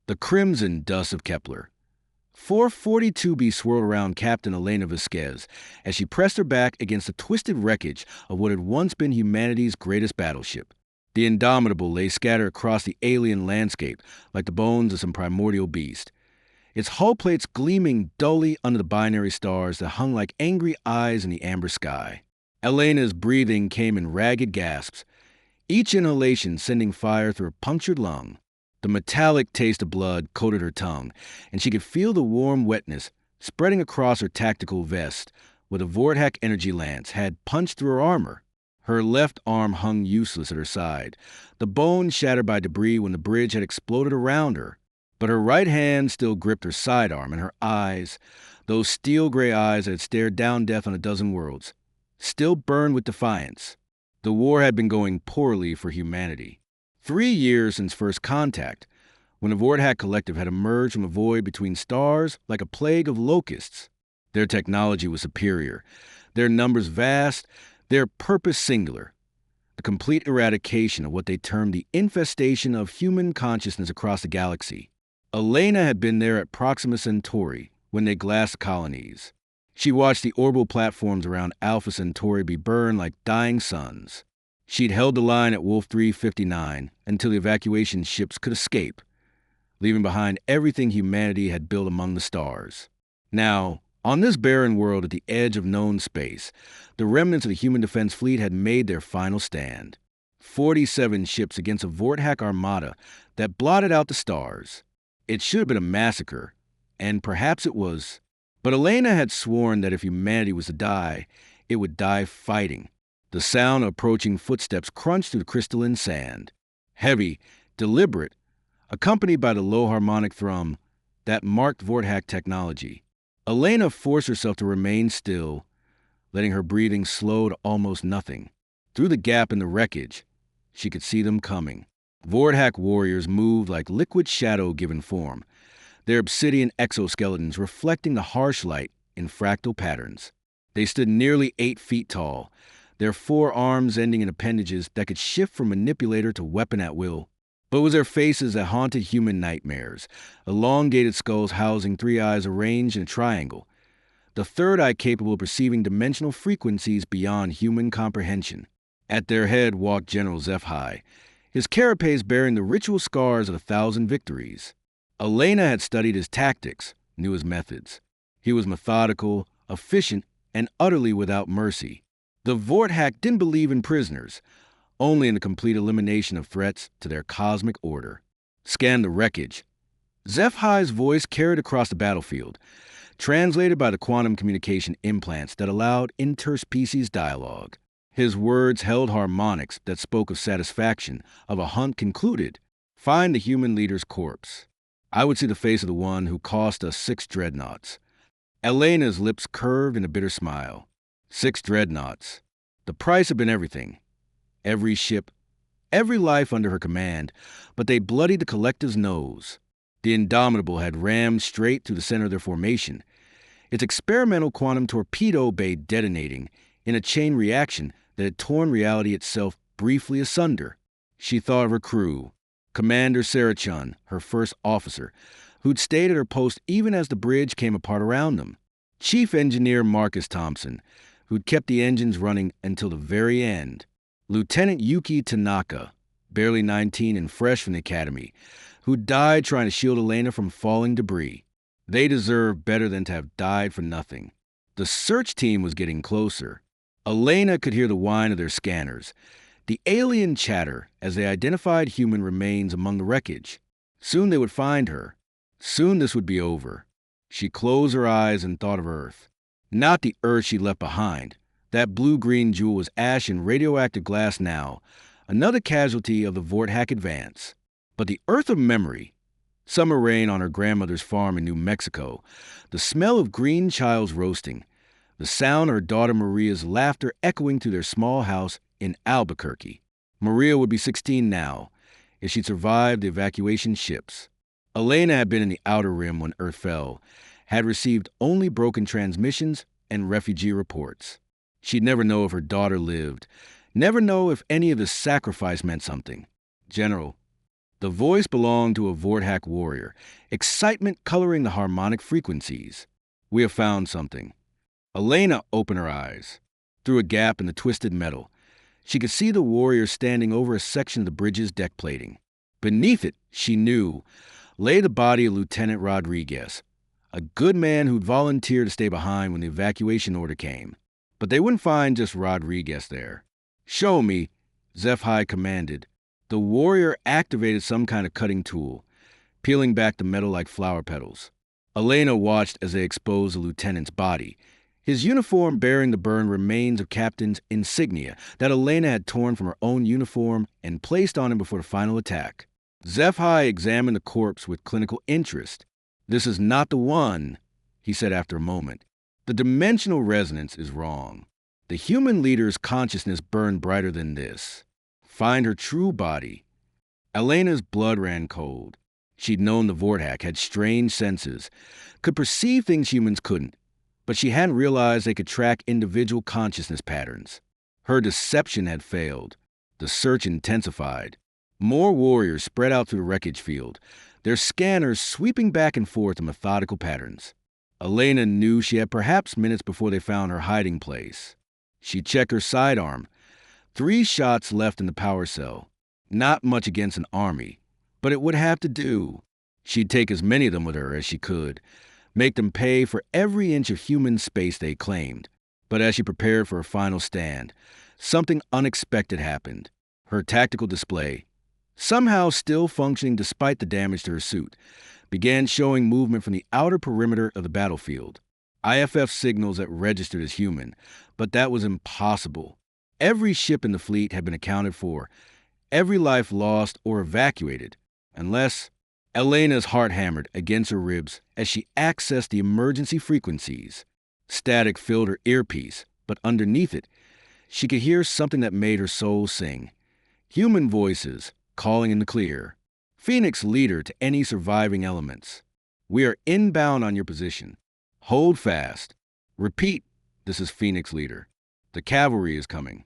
The crimson dust of Kepler. 442b swirled around Captain Elena Vasquez as she pressed her back against the twisted wreckage of what had once been humanity's greatest battleship. The Indomitable lay scattered across the alien landscape like the bones of some primordial beast, its hull plates gleaming dully under the binary stars that hung like angry eyes in the amber sky. Elena's breathing came in ragged gasps, each inhalation sending fire through her punctured lung. The metallic taste of blood coated her tongue, and she could feel the warm wetness spreading across her tactical vest where the Vorthak energy lance had punched through her armor. Her left arm hung useless at her side, the bone shattered by debris when the bridge had exploded around her. But her right hand still gripped her sidearm, and her eyes, those steel-gray eyes that had stared down death on a dozen worlds, still burned with defiance. The war had been going poorly for humanity. 3 years since first contact, when the Vorthak Collective had emerged from a void between stars like a plague of locusts. Their technology was superior, their numbers vast, their purpose singular. The complete eradication of what they termed the infestation of human consciousness across the galaxy. Elena had been there at Proxima Centauri when they glassed colonies. She watched the orbital platforms around Alpha Centauri be burned like dying suns. She'd held the line at Wolf 359 until the evacuation ships could escape, leaving behind everything humanity had built among the stars. Now, on this barren world at the edge of known space, the remnants of the human defense fleet had made their final stand. 47 ships against a Vorthak armada that blotted out the stars. It should have been a massacre, and perhaps it was. But Elena had sworn that if humanity was to die, it would die fighting. The sound of approaching footsteps crunched through the crystalline sand. Heavy, deliberate, accompanied by the low harmonic thrum that marked Vorthak technology. Elena forced herself to remain still, letting her breathing slow to almost nothing. Through the gap in the wreckage, she could see them coming. Vorthak warriors moved like liquid shadow given form, their obsidian exoskeletons reflecting the harsh light in fractal patterns. They stood nearly 8 feet tall, their 4 arms ending in appendages that could shift from manipulator to weapon at will. But it was their faces that haunted human nightmares, elongated skulls housing 3 eyes arranged in a triangle, the third eye capable of perceiving dimensional frequencies beyond human comprehension. At their head walked General HFY, his carapace bearing the ritual scars of 1,000 victories. Elena had studied his tactics, knew his methods. He was methodical, efficient, and utterly without mercy. The Vorthak didn't believe in prisoners, only in the complete elimination of threats to their cosmic order. Scan the wreckage. HFY's voice carried across the battlefield, translated by the quantum communication implants that allowed interspecies dialogue. His words held harmonics that spoke of satisfaction, of a hunt concluded. Find the human leader's corpse. I would see the face of the one who cost us 6 dreadnoughts. Elena's lips curved in a bitter smile. 6 dreadnoughts. The price had been everything. Every ship, every life under her command, but they bloodied the collective's nose. The Indomitable had rammed straight through the center of their formation, its experimental quantum torpedo bay detonating in a chain reaction that had torn reality itself briefly asunder. She thought of her crew, Commander Sarah Chun, her first officer, who'd stayed at her post even as the bridge came apart around them. Chief Engineer Marcus Thompson, who'd kept the engines running until the very end. Lieutenant Yuki Tanaka, barely 19 and fresh from the academy, who died trying to shield Elena from falling debris. They deserved better than to have died for nothing. The search team was getting closer. Elena could hear the whine of their scanners, the alien chatter as they identified human remains among the wreckage. Soon they would find her. Soon this would be over. She closed her eyes and thought of Earth. Not the Earth she left behind. That blue-green jewel was ash and radioactive glass now, another casualty of the Vorthak advance. But the Earth of memory, summer rain on her grandmother's farm in New Mexico, the smell of green chiles roasting, the sound of her daughter Maria's laughter echoing through their small house in Albuquerque. Maria would be 16 now, if she'd survived the evacuation ships. Elena had been in the outer rim when Earth fell, had received only broken transmissions and refugee reports. She'd never know if her daughter lived, never know if any of the sacrifice meant something. General, The voice belonged to a Vorthak warrior, excitement coloring the harmonic frequencies. "We have found something." Elena opened her eyes. Through a gap in the twisted metal, she could see the warrior standing over a section of the bridge's deck plating. Beneath it, she knew, lay the body of Lieutenant Rodriguez, a good man who'd volunteered to stay behind when the evacuation order came. But they wouldn't find just Rodriguez there. "Show me," Zeph commanded. The warrior activated some kind of cutting tool, peeling back the metal like flower petals. Elena watched as they exposed the lieutenant's body, his uniform bearing the burned remains of Captain's insignia that Elena had torn from her own uniform and placed on him before the final attack. Zeph examined the corpse with clinical interest. "This is not the one," he said after a moment. "The dimensional resonance is wrong. The human leader's consciousness burned brighter than this. Find her true body." Elena's blood ran cold. She'd known the Vorthak had strange senses, could perceive things humans couldn't, but she hadn't realized they could track individual consciousness patterns. Her deception had failed. The search intensified. More warriors spread out through the wreckage field, their scanners sweeping back and forth in methodical patterns. Elena knew she had perhaps minutes before they found her hiding place. She checked her sidearm. 3 shots left in the power cell. Not much against an army, but it would have to do. She'd take as many of them with her as she could, make them pay for every inch of human space they claimed. But as she prepared for her final stand, something unexpected happened. Her tactical display, somehow still functioning despite the damage to her suit, began showing movement from the outer perimeter of the battlefield. IFF signals that registered as human, but that was impossible. Every ship in the fleet had been accounted for, every life lost or evacuated, unless... Elena's heart hammered against her ribs as she accessed the emergency frequencies. Static filled her earpiece, but underneath it, she could hear something that made her soul sing. Human voices calling in the clear. "Phoenix leader to any surviving elements. We are inbound on your position. Hold fast. Repeat, this is Phoenix leader. The cavalry is coming."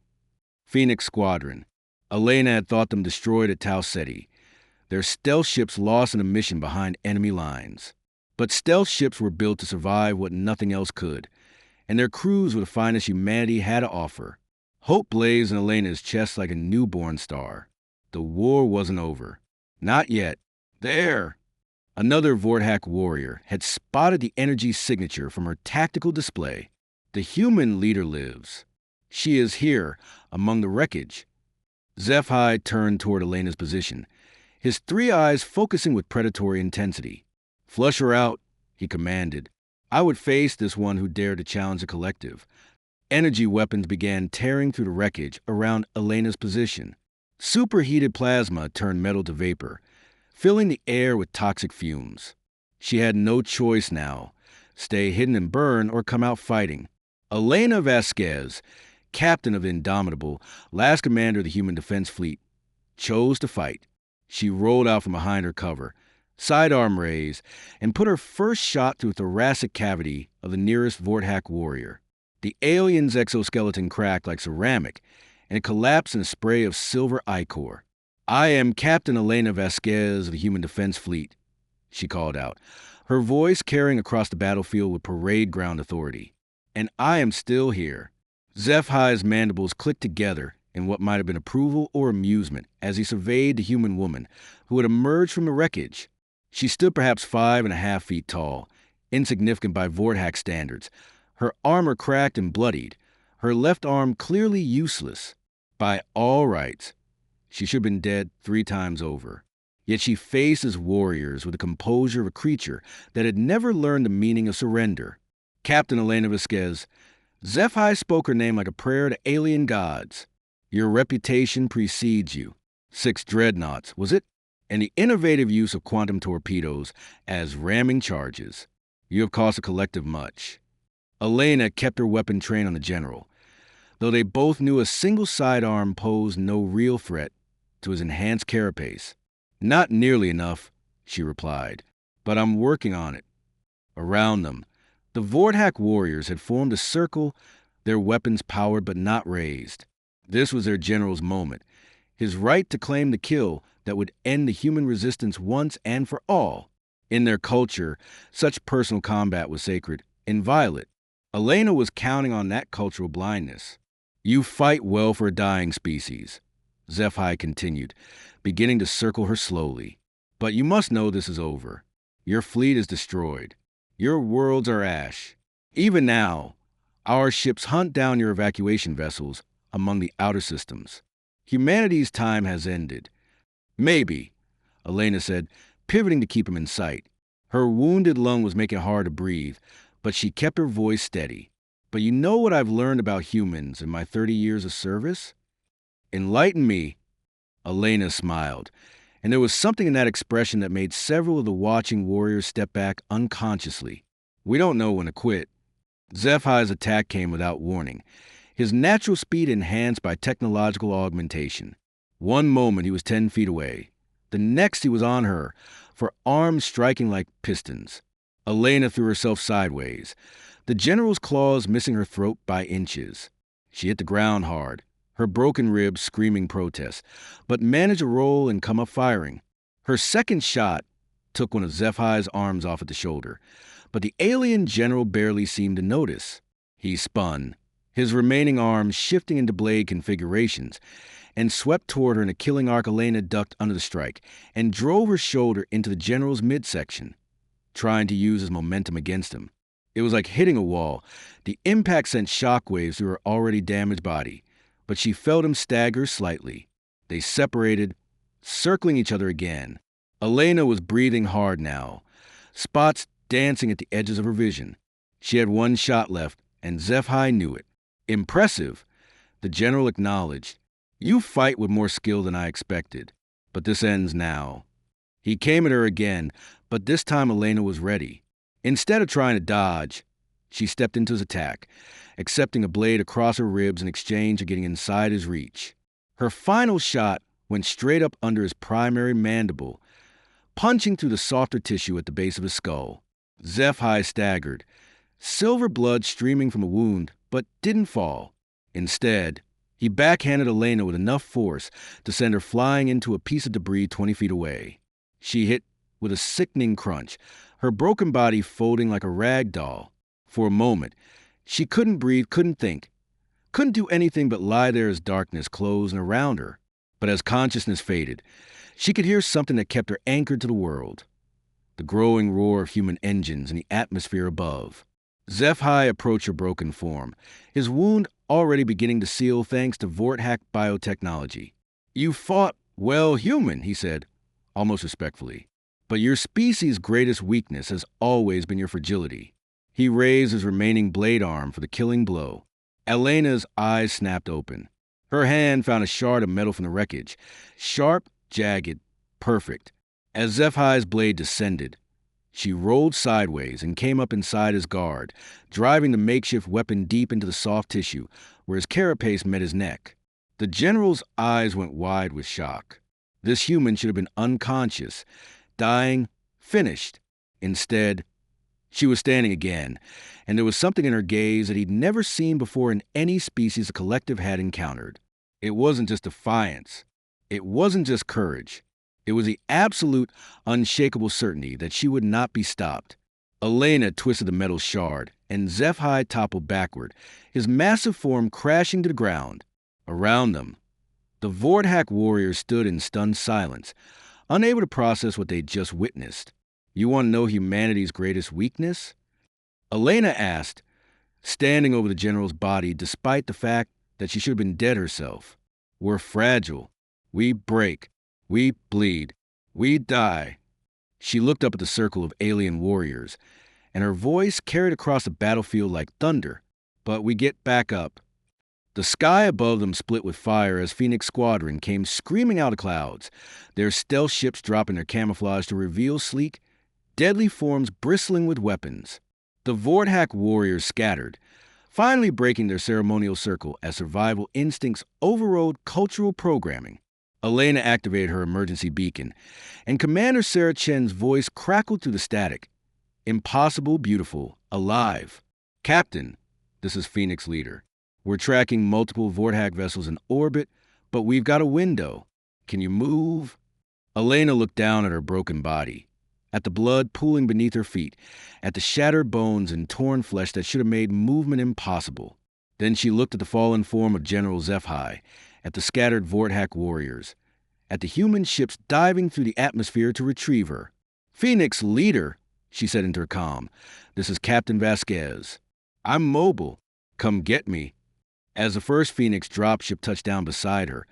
Phoenix squadron. Elena had thought them destroyed at Tau Ceti, their stealth ships lost in a mission behind enemy lines. But stealth ships were built to survive what nothing else could, and their crews were the finest humanity had to offer. Hope blazed in Elena's chest like a newborn star. The war wasn't over. Not yet. There! Another Vorthak warrior had spotted the energy signature from her tactical display. The human leader lives. She is here, among the wreckage. Zeph turned toward Elena's position, his 3 eyes focusing with predatory intensity. "Flush her out," he commanded. "I would face this one who dared to challenge the collective." Energy weapons began tearing through the wreckage around Elena's position. Superheated plasma turned metal to vapor, filling the air with toxic fumes. She had no choice now: stay hidden and burn or come out fighting. Elena Vasquez, captain of the Indomitable, last commander of the Human Defense Fleet, chose to fight. She rolled out from behind her cover, sidearm raised, and put her first shot through the thoracic cavity of the nearest Vorthak warrior. The alien's exoskeleton cracked like ceramic, and it collapsed in a spray of silver ichor. "I am Captain Elena Vasquez of the Human Defense Fleet," she called out, her voice carrying across the battlefield with parade ground authority. "And I am still here." Zeph's mandibles clicked together in what might have been approval or amusement as he surveyed the human woman who had emerged from the wreckage. She stood perhaps 5.5 feet tall, insignificant by Vorthak standards, her armor cracked and bloodied, her left arm clearly useless. By all rights, she should have been dead 3 times over. Yet she faced as warriors with the composure of a creature that had never learned the meaning of surrender. "Captain Elena Vasquez." Zeph spoke her name like a prayer to alien gods. "Your reputation precedes you. 6 dreadnoughts, was it? And the innovative use of quantum torpedoes as ramming charges. You have cost the collective much." Elena kept her weapon trained on the general, though they both knew a single sidearm posed no real threat to his enhanced carapace. "Not nearly enough," she replied, "but I'm working on it." Around them, the Vorthak warriors had formed a circle, their weapons powered but not raised. This was their general's moment, his right to claim the kill that would end the human resistance once and for all. In their culture, such personal combat was sacred, inviolate. Elena was counting on that cultural blindness. You fight well for a dying species, Zephi continued, beginning to circle her slowly. But you must know this is over. Your fleet is destroyed. Your worlds are ash. Even now, our ships hunt down your evacuation vessels among the outer systems. Humanity's time has ended. Maybe, Elena said, pivoting to keep him in sight. Her wounded lung was making it hard to breathe, but she kept her voice steady. But you know what I've learned about humans in my 30 years of service? Enlighten me. Elena smiled, and there was something in that expression that made several of the watching warriors step back unconsciously. We don't know when to quit. Zephi's attack came without warning, his natural speed enhanced by technological augmentation. One moment he was 10 feet away. The next he was on her, for arms striking like pistons. Elena threw herself sideways, the general's claws missing her throat by inches. She hit the ground hard, her broken ribs screaming protest, but managed to roll and come up firing. Her second shot took one of Zephi's arms off at the shoulder, but the alien general barely seemed to notice. He spun, his remaining arms shifting into blade configurations, and swept toward her in a killing arc. Elena ducked under the strike and drove her shoulder into the general's midsection, trying to use his momentum against him. It was like hitting a wall. The impact sent shockwaves through her already damaged body, but she felt him stagger slightly. They separated, circling each other again. Elena was breathing hard now, spots dancing at the edges of her vision. She had one shot left, and Zephi knew it. Impressive, the general acknowledged. You fight with more skill than I expected, but this ends now. He came at her again, but this time Elena was ready. Instead of trying to dodge, she stepped into his attack, accepting a blade across her ribs in exchange for getting inside his reach. Her final shot went straight up under his primary mandible, punching through the softer tissue at the base of his skull. Zephi staggered, silver blood streaming from a wound, but didn't fall. Instead, he backhanded Elena with enough force to send her flying into a piece of debris 20 feet away. She hit with a sickening crunch, her broken body folding like a rag doll. For a moment, she couldn't breathe, couldn't think, couldn't do anything but lie there as darkness closed around her. But as consciousness faded, she could hear something that kept her anchored to the world. The growing roar of human engines in the atmosphere above. Zephi approached her broken form, his wound already beginning to seal thanks to Vorthack biotechnology. You fought well, human, he said, almost respectfully. But your species' greatest weakness has always been your fragility. He raised his remaining blade arm for the killing blow. Elena's eyes snapped open. Her hand found a shard of metal from the wreckage, sharp, jagged, perfect. As Zephi's blade descended, she rolled sideways and came up inside his guard, driving the makeshift weapon deep into the soft tissue where his carapace met his neck. The general's eyes went wide with shock. This human should have been unconscious, dying, finished. Instead, she was standing again, and there was something in her gaze that he'd never seen before in any species the collective had encountered. It wasn't just defiance. It wasn't just courage. It was the absolute, unshakable certainty that she would not be stopped. Elena twisted the metal shard, and Zephi toppled backward, his massive form crashing to the ground. Around them, the Vorthack warriors stood in stunned silence, unable to process what they'd just witnessed. You want to know humanity's greatest weakness? Elena asked, standing over the general's body despite the fact that she should have been dead herself. We're fragile. We break. We bleed. We die. She looked up at the circle of alien warriors, and her voice carried across the battlefield like thunder. But we get back up. The sky above them split with fire as Phoenix Squadron came screaming out of clouds, their stealth ships dropping their camouflage to reveal sleek, deadly forms bristling with weapons. The Vorthack warriors scattered, finally breaking their ceremonial circle as survival instincts overrode cultural programming. Elena activated her emergency beacon, and Commander Sarah Chen's voice crackled through the static. Impossible, beautiful, alive. Captain, this is Phoenix Leader. We're tracking multiple Vorthack vessels in orbit, but we've got a window. Can you move? Elena looked down at her broken body, at the blood pooling beneath her feet, at the shattered bones and torn flesh that should have made movement impossible. Then she looked at the fallen form of General HFY, at the scattered Vorthak warriors, at the human ships diving through the atmosphere to retrieve her. "Phoenix leader," she said into her comm. "This is Captain Vasquez. I'm mobile. Come get me." As the first Phoenix dropship touched down beside her,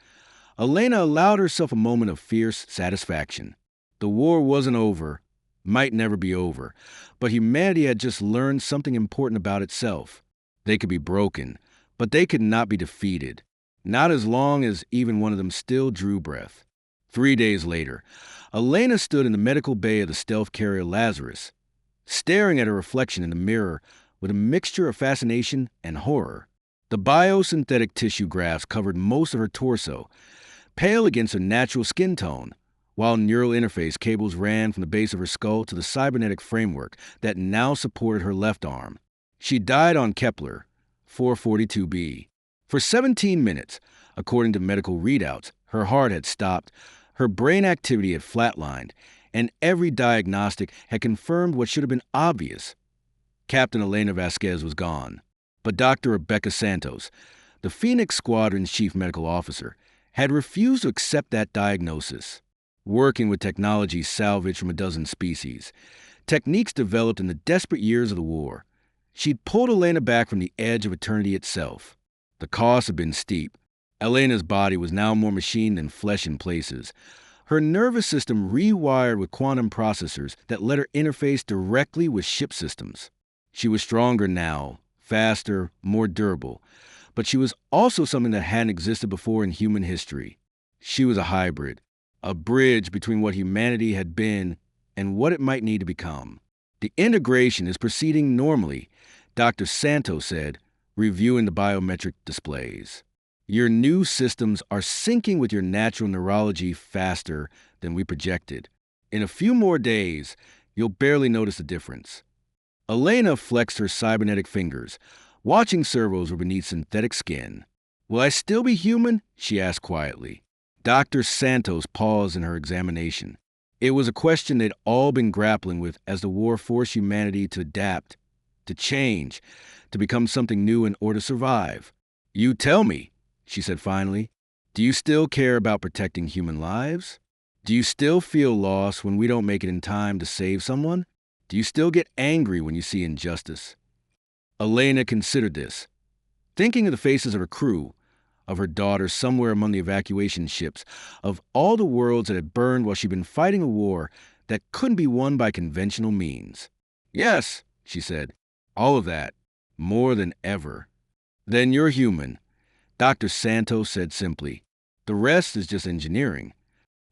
Elena allowed herself a moment of fierce satisfaction. The war wasn't over, might never be over, but humanity had just learned something important about itself. They could be broken, but they could not be defeated. Not as long as even one of them still drew breath. 3 days later, Elena stood in the medical bay of the stealth carrier Lazarus, staring at her reflection in the mirror with a mixture of fascination and horror. The biosynthetic tissue grafts covered most of her torso, pale against her natural skin tone, while neural interface cables ran from the base of her skull to the cybernetic framework that now supported her left arm. She died on Kepler 442b. For 17 minutes, according to medical readouts, her heart had stopped, her brain activity had flatlined, and every diagnostic had confirmed what should have been obvious. Captain Elena Vasquez was gone. But Dr. Rebecca Santos, the Phoenix Squadron's chief medical officer, had refused to accept that diagnosis. Working with technology salvaged from a dozen species, techniques developed in the desperate years of the war, she'd pulled Elena back from the edge of eternity itself. The cost had been steep. Elena's body was now more machine than flesh in places. Her nervous system rewired with quantum processors that let her interface directly with ship systems. She was stronger now, faster, more durable, but she was also something that hadn't existed before in human history. She was a hybrid, a bridge between what humanity had been and what it might need to become. "The integration is proceeding normally," Dr. Santos said, reviewing the biometric displays. "Your new systems are syncing with your natural neurology faster than we projected. In a few more days, you'll barely notice the difference." Elena flexed her cybernetic fingers. Watching servos were beneath synthetic skin. "Will I still be human?" she asked quietly. Dr. Santos paused in her examination. It was a question they'd all been grappling with as the war forced humanity to adapt, to change, to become something new in order to survive. "You tell me," she said finally. "Do you still care about protecting human lives? Do you still feel lost when we don't make it in time to save someone? Do you still get angry when you see injustice?" Elena considered this, thinking of the faces of her crew, of her daughter somewhere among the evacuation ships, of all the worlds that had burned while she'd been fighting a war that couldn't be won by conventional means. "Yes," she said, "all of that, more than ever." "Then you're human," Dr. Santos said simply. "The rest is just engineering."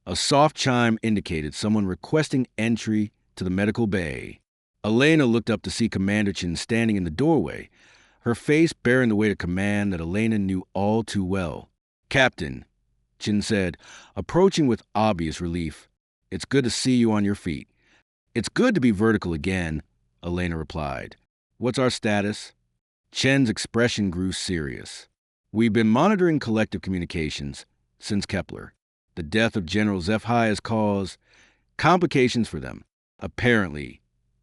A soft chime indicated someone requesting entry to the medical bay. Elena looked up to see Commander Chin standing in the doorway, her face bearing the weight of command that Elena knew all too well. "Captain," Chin said, approaching with obvious relief, "it's good to see you on your feet." "It's good to be vertical again," Elena replied. "What's our status?" Chen's expression grew serious. "We've been monitoring collective communications since Kepler. The death of General HFY has caused complications for them. Apparently,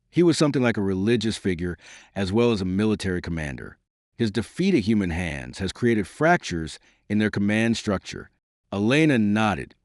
he was something like a religious figure as well as a military commander. His defeat at human hands has created fractures in their command structure." Elena nodded,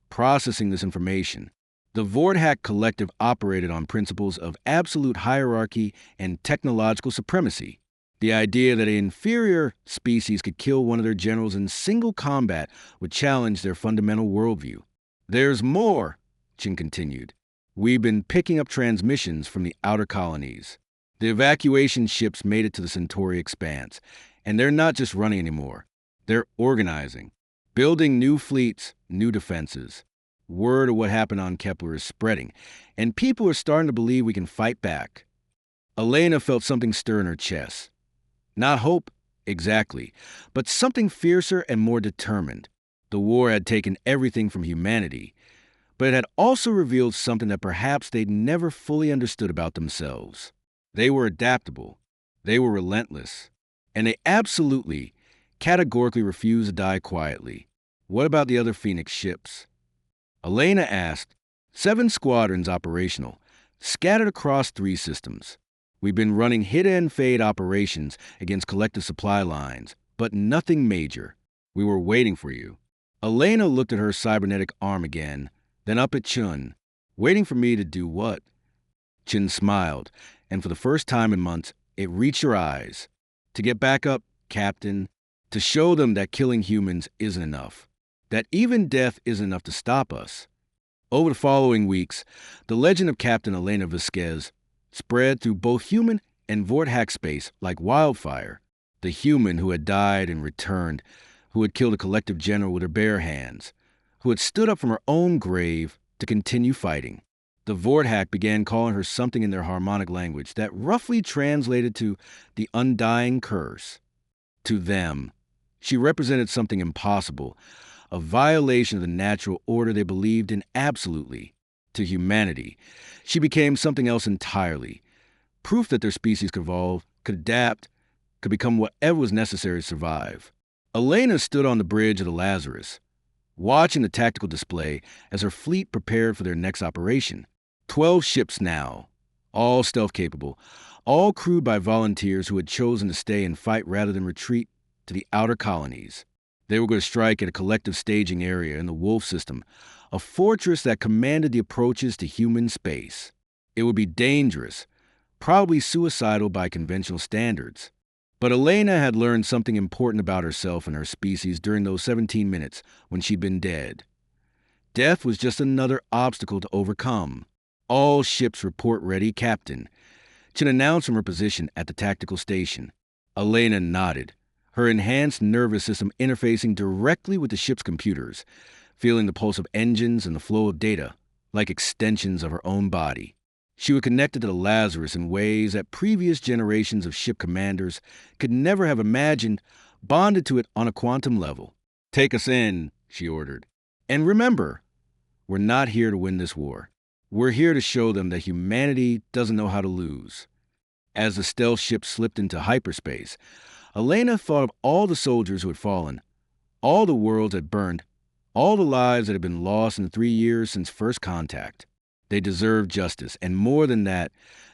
processing this information. The Vorthak Collective operated on principles of absolute hierarchy and technological supremacy. The idea that an inferior species could kill one of their generals in single combat would challenge their fundamental worldview. "There's more," Chin continued. "We've been picking up transmissions from the outer colonies. The evacuation ships made it to the Centauri expanse, and they're not just running anymore. They're organizing, building new fleets, new defenses. Word of what happened on Kepler is spreading, and people are starting to believe we can fight back." Elena felt something stir in her chest. Not hope, exactly, but something fiercer and more determined. The war had taken everything from humanity, but it had also revealed something that perhaps they'd never fully understood about themselves. They were adaptable, they were relentless, and they absolutely, categorically refused to die quietly. What about the other Phoenix ships? Elena asked. 7 squadrons operational, scattered across 3 systems. We've been running hit-and-fade operations against collective supply lines, but nothing major. We were waiting for you. Elena looked at her cybernetic arm again, then up at Chun. Waiting for me to do what? Chun smiled, and for the first time in months, it reached her eyes. To get back up, Captain. To show them that killing humans isn't enough. That even death isn't enough to stop us. Over the following weeks, the legend of Captain Elena Vasquez spread through both human and Vorthack space like wildfire. The human who had died and returned, who had killed a collective general with her bare hands, who had stood up from her own grave to continue fighting. The Vorthack began calling her something in their harmonic language that roughly translated to the undying curse. To them, she represented something impossible, a violation of the natural order they believed in absolutely. To humanity, she became something else entirely, proof that their species could evolve, could adapt, could become whatever was necessary to survive. Elena stood on the bridge of the Lazarus, watching the tactical display as her fleet prepared for their next operation. 12 ships now, all stealth-capable, all crewed by volunteers who had chosen to stay and fight rather than retreat to the outer colonies. They were going to strike at a collective staging area in the Wolf system, a fortress that commanded the approaches to human space. It would be dangerous, probably suicidal by conventional standards. But Elena had learned something important about herself and her species during those 17 minutes when she'd been dead. Death was just another obstacle to overcome. All ships report ready, Captain. Chin announced from her position at the tactical station. Elena nodded, her enhanced nervous system interfacing directly with the ship's computers, feeling the pulse of engines and the flow of data, like extensions of her own body. She was connected to the Lazarus in ways that previous generations of ship commanders could never have imagined, bonded to it on a quantum level. "Take us in," she ordered. "And remember, we're not here to win this war. We're here to show them that humanity doesn't know how to lose." As the stealth ship slipped into hyperspace, Elena thought of all the soldiers who had fallen, all the worlds that burned, all the lives that had been lost in the 3 years since first contact. They deserved justice, and more than that,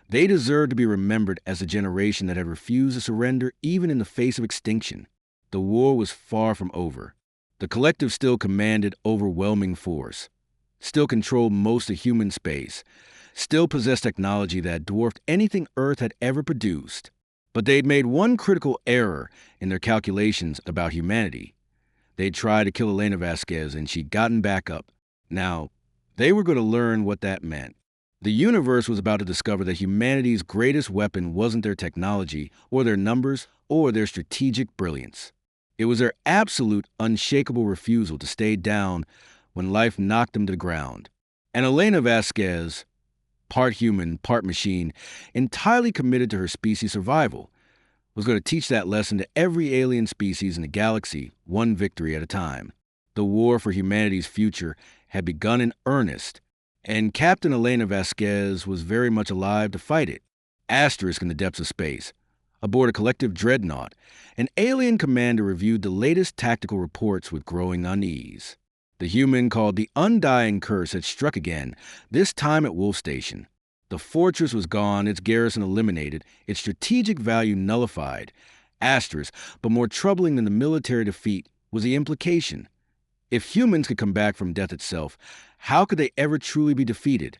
they deserved to be remembered as a generation that had refused to surrender even in the face of extinction. The war was far from over. The collective still commanded overwhelming force, still controlled most of human space, still possessed technology that dwarfed anything Earth had ever produced. But they'd made one critical error in their calculations about humanity. They'd tried to kill Elena Vasquez, and she'd gotten back up. Now, they were going to learn what that meant. The universe was about to discover that humanity's greatest weapon wasn't their technology, or their numbers, or their strategic brilliance. It was their absolute, unshakable refusal to stay down when life knocked them to the ground. And Elena Vasquez, part human, part machine, entirely committed to her species' survival, was going to teach that lesson to every alien species in the galaxy, one victory at a time. The war for humanity's future had begun in earnest, and Captain Elena Vasquez was very much alive to fight it. Asterisk in the depths of space, aboard a collective dreadnought, an alien commander reviewed the latest tactical reports with growing unease. The human called the Undying Curse had struck again, this time at Wolf Station. The fortress was gone, its garrison eliminated, its strategic value nullified. Asterisk, but more troubling than the military defeat was the implication. If humans could come back from death itself, how could they ever truly be defeated?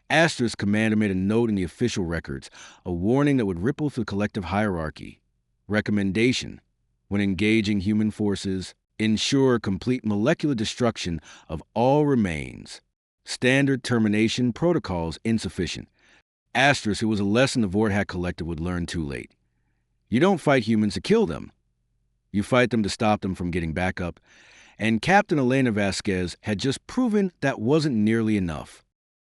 Asterisk commander made a note in the official records, a warning that would ripple through the collective hierarchy. Recommendation: when engaging human forces, ensure complete molecular destruction of all remains. Standard termination protocols insufficient. Asterisk, it was a lesson the Vorthack Collective would learn too late. You don't fight humans to kill them. You fight them to stop them from getting back up. And Captain Elena Vasquez had just proven that wasn't nearly enough.